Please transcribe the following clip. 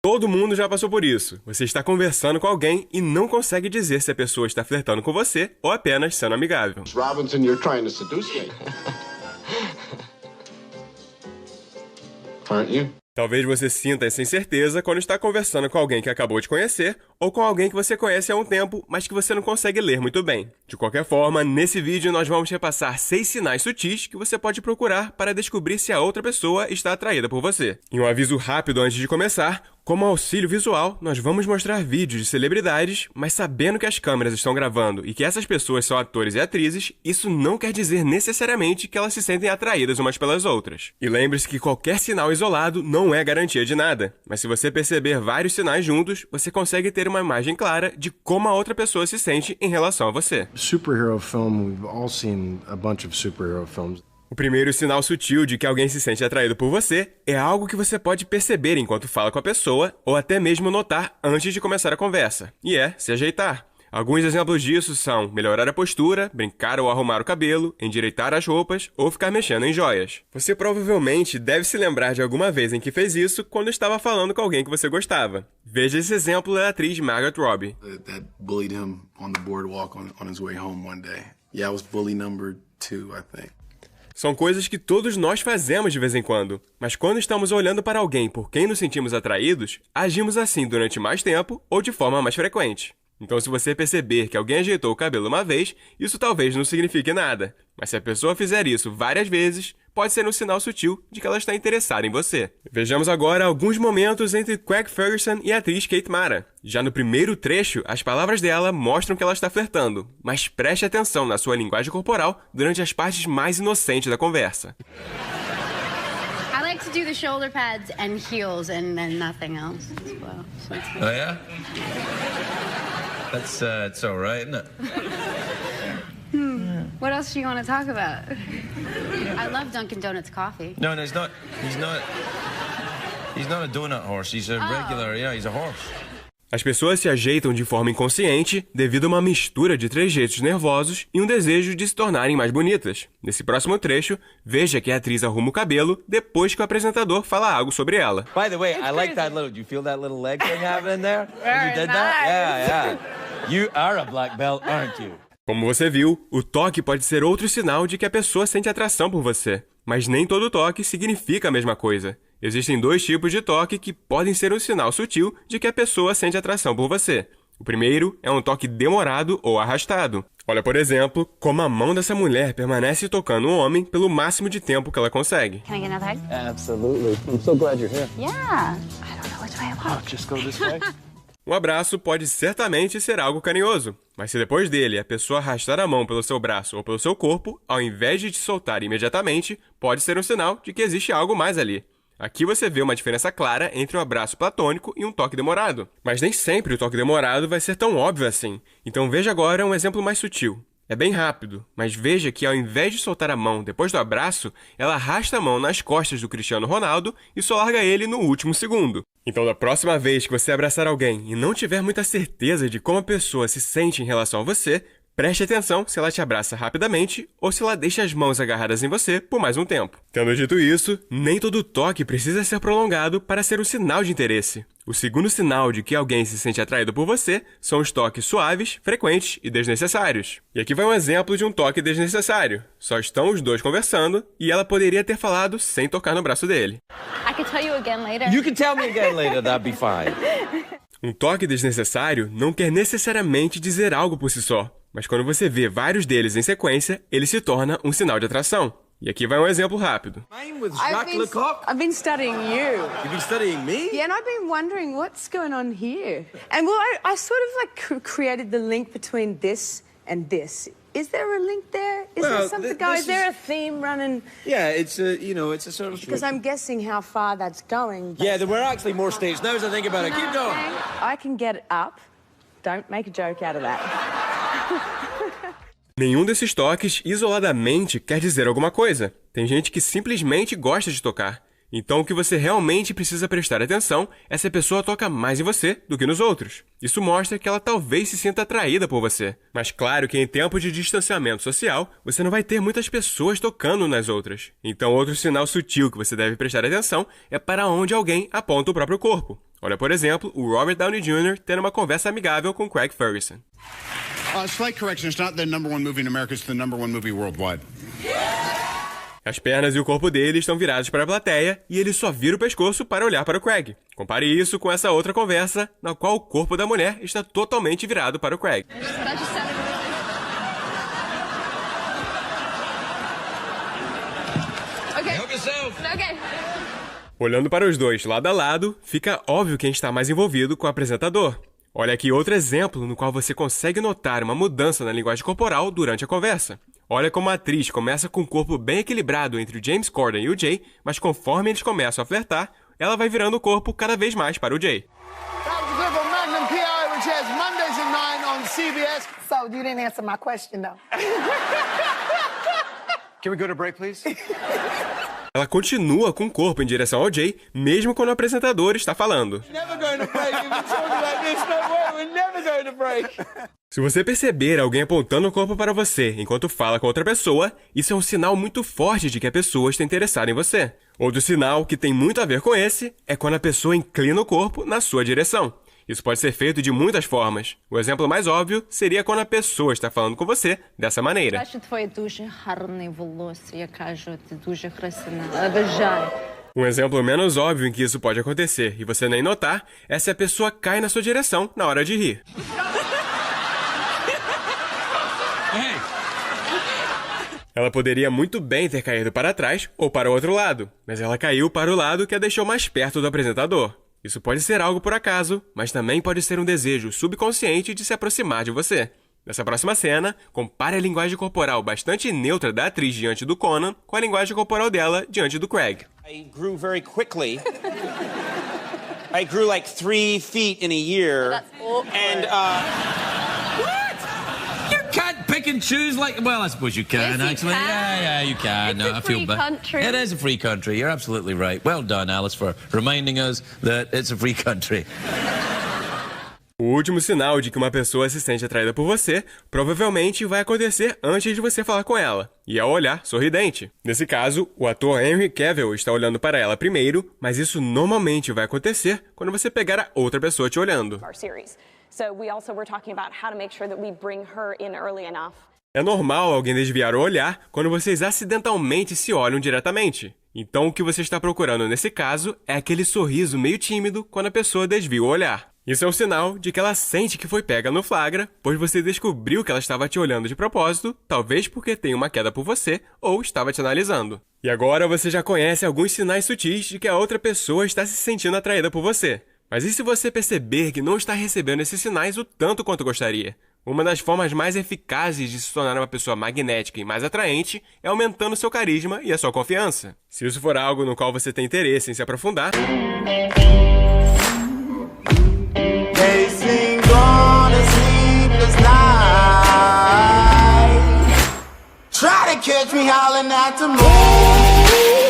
Todo mundo já passou por isso. Você está conversando com alguém e não consegue dizer se a pessoa está flertando com você ou apenas sendo amigável. Robinson, you're trying to seduce me. Aren't you? Talvez você sinta essa incerteza quando está conversando com alguém que acabou de conhecer ou com alguém que você conhece há um tempo, mas que você não consegue ler muito bem. De qualquer forma, nesse vídeo nós vamos repassar 6 sinais sutis que você pode procurar para descobrir se a outra pessoa está atraída por você. E um aviso rápido antes de começar: como auxílio visual, nós vamos mostrar vídeos de celebridades, mas sabendo que as câmeras estão gravando e que essas pessoas são atores e atrizes, isso não quer dizer necessariamente que elas se sentem atraídas umas pelas outras. E lembre-se que qualquer sinal isolado não é garantia de nada, mas se você perceber vários sinais juntos, você consegue ter uma imagem clara de como a outra pessoa se sente em relação a você. Superhero film, we've all seen a bunch of superhero films. O primeiro sinal sutil de que alguém se sente atraído por você é algo que você pode perceber enquanto fala com a pessoa ou até mesmo notar antes de começar a conversa, e é se ajeitar. Alguns exemplos disso são melhorar a postura, brincar ou arrumar o cabelo, endireitar as roupas ou ficar mexendo em joias. Você provavelmente deve se lembrar de alguma vez em que fez isso quando estava falando com alguém que você gostava. Veja esse exemplo da atriz Margot Robbie. That bullied him on the boardwalk on his way home one day. Yeah, I was bully number 2, I think. São coisas que todos nós fazemos de vez em quando, mas quando estamos olhando para alguém por quem nos sentimos atraídos, agimos assim durante mais tempo ou de forma mais frequente. Então, se você perceber que alguém ajeitou o cabelo uma vez, isso talvez não signifique nada. Mas se a pessoa fizer isso várias vezes, pode ser um sinal sutil de que ela está interessada em você. Vejamos agora alguns momentos entre Craig Ferguson e a atriz Kate Mara. Já no primeiro trecho, as palavras dela mostram que ela está flertando, mas preste atenção na sua linguagem corporal durante as partes mais inocentes da conversa. I like to do the shoulder pads and heels and then nothing else as well. So it's Oh, yeah? It's all right, isn't it? What else do you want to talk about? I love Dunkin' Donuts coffee. No, he's not a donut horse. He's a regular, he's a horse. As pessoas se ajeitam de forma inconsciente devido a uma mistura de trejeitos nervosos e um desejo de se tornarem mais bonitas. Nesse próximo trecho, veja que a atriz arruma o cabelo depois que o apresentador fala algo sobre ela. By the way, I like that little. Do you feel that little leg thing happening there? When you did that? Yeah. You are a black belt, aren't you? Como você viu, o toque pode ser outro sinal de que a pessoa sente atração por você. Mas nem todo toque significa a mesma coisa. Existem 2 tipos de toque que podem ser um sinal sutil de que a pessoa sente atração por você. O primeiro é um toque demorado ou arrastado. Olha, por exemplo, como a mão dessa mulher permanece tocando um homem pelo máximo de tempo que ela consegue. Can I get another hug? Absolutely. I'm so glad you're here. Yeah. I don't know which way I want. Just go this way. Um abraço pode certamente ser algo carinhoso, mas se depois dele a pessoa arrastar a mão pelo seu braço ou pelo seu corpo, ao invés de te soltar imediatamente, pode ser um sinal de que existe algo mais ali. Aqui você vê uma diferença clara entre um abraço platônico e um toque demorado. Mas nem sempre o toque demorado vai ser tão óbvio assim. Então veja agora um exemplo mais sutil. É bem rápido, mas veja que ao invés de soltar a mão depois do abraço, ela arrasta a mão nas costas do Cristiano Ronaldo e só larga ele no último segundo. Então, da próxima vez que você abraçar alguém e não tiver muita certeza de como a pessoa se sente em relação a você, preste atenção se ela te abraça rapidamente ou se ela deixa as mãos agarradas em você por mais um tempo. Tendo dito isso, nem todo toque precisa ser prolongado para ser um sinal de interesse. O segundo sinal de que alguém se sente atraído por você são os toques suaves, frequentes e desnecessários. E aqui vai um exemplo de um toque desnecessário. Só estão os dois conversando e ela poderia ter falado sem tocar no braço dele. I could tell you again later. You can tell me again later, that'd be fine. Um toque desnecessário não quer necessariamente dizer algo por si só, mas quando você vê vários deles em sequência, ele se torna um sinal de atração. E aqui vai um exemplo rápido. Mine with Jacques Lecoq. I've been studying you. You've been studying me? Yeah, and I've been wondering what's going on here. And well, I sort of like created the link between this and this. Is there a link there? Is there something going? Is there a theme running? Yeah, it's a sort of. Because I'm guessing how far that's going. Yeah, there were actually more stages. Now as I think about it, keep going. I can get it up. Don't make a joke out of that. Nenhum desses toques, isoladamente, quer dizer alguma coisa. Tem gente que simplesmente gosta de tocar. Então, o que você realmente precisa prestar atenção é se a pessoa toca mais em você do que nos outros. Isso mostra que ela talvez se sinta atraída por você. Mas claro que em tempo de distanciamento social, você não vai ter muitas pessoas tocando nas outras. Então, outro sinal sutil que você deve prestar atenção é para onde alguém aponta o próprio corpo. Olha, por exemplo, o Robert Downey Jr. tendo uma conversa amigável com Craig Ferguson. Slight correction, it's not the #1 movie in America, it's the #1 movie worldwide. As pernas e o corpo dele estão virados para a plateia e ele só vira o pescoço para olhar para o Craig. Compare isso com essa outra conversa, na qual o corpo da mulher está totalmente virado para o Craig. Olhando para os dois lado a lado, fica óbvio quem está mais envolvido com o apresentador. Olha aqui outro exemplo no qual você consegue notar uma mudança na linguagem corporal durante a conversa. Olha como a atriz começa com um corpo bem equilibrado entre o James Corden e o Jay, mas conforme eles começam a flertar, ela vai virando o corpo cada vez mais para o Jay. So you didn't answer my question, though. Can we go to break, please? Ela continua com o corpo em direção ao Jay, mesmo quando o apresentador está falando. Se você perceber alguém apontando o corpo para você enquanto fala com outra pessoa, isso é um sinal muito forte de que a pessoa está interessada em você. Outro sinal que tem muito a ver com esse é quando a pessoa inclina o corpo na sua direção. Isso pode ser feito de muitas formas. O exemplo mais óbvio seria quando a pessoa está falando com você dessa maneira. Um exemplo menos óbvio em que isso pode acontecer e você nem notar é se a pessoa cai na sua direção na hora de rir. Ela poderia muito bem ter caído para trás ou para o outro lado, mas ela caiu para o lado que a deixou mais perto do apresentador. Isso pode ser algo por acaso, mas também pode ser um desejo subconsciente de se aproximar de você. Nessa próxima cena, compare a linguagem corporal bastante neutra da atriz diante do Conan com a linguagem corporal dela diante do Craig. I grew very quickly. I grew like 3 feet in a year. And You can't pick and choose like... Well, I suppose you can, actually. Yeah, you can. It's a free country. It is a free country. You're absolutely right. Well done, Alice, for reminding us that it's a free country. O último sinal de que uma pessoa se sente atraída por você provavelmente vai acontecer antes de você falar com ela, e é o olhar sorridente. Nesse caso, o ator Henry Cavill está olhando para ela primeiro, mas isso normalmente vai acontecer quando você pegar a outra pessoa te olhando. É normal alguém desviar o olhar quando vocês acidentalmente se olham diretamente. Então o que você está procurando nesse caso é aquele sorriso meio tímido quando a pessoa desvia o olhar. Isso é um sinal de que ela sente que foi pega no flagra, pois você descobriu que ela estava te olhando de propósito, talvez porque tem uma queda por você ou estava te analisando. E agora você já conhece alguns sinais sutis de que a outra pessoa está se sentindo atraída por você. Mas e se você perceber que não está recebendo esses sinais o tanto quanto gostaria? Uma das formas mais eficazes de se tornar uma pessoa magnética e mais atraente é aumentando seu carisma e a sua confiança. Se isso for algo no qual você tem interesse em se aprofundar... Try to catch me howling at the moon.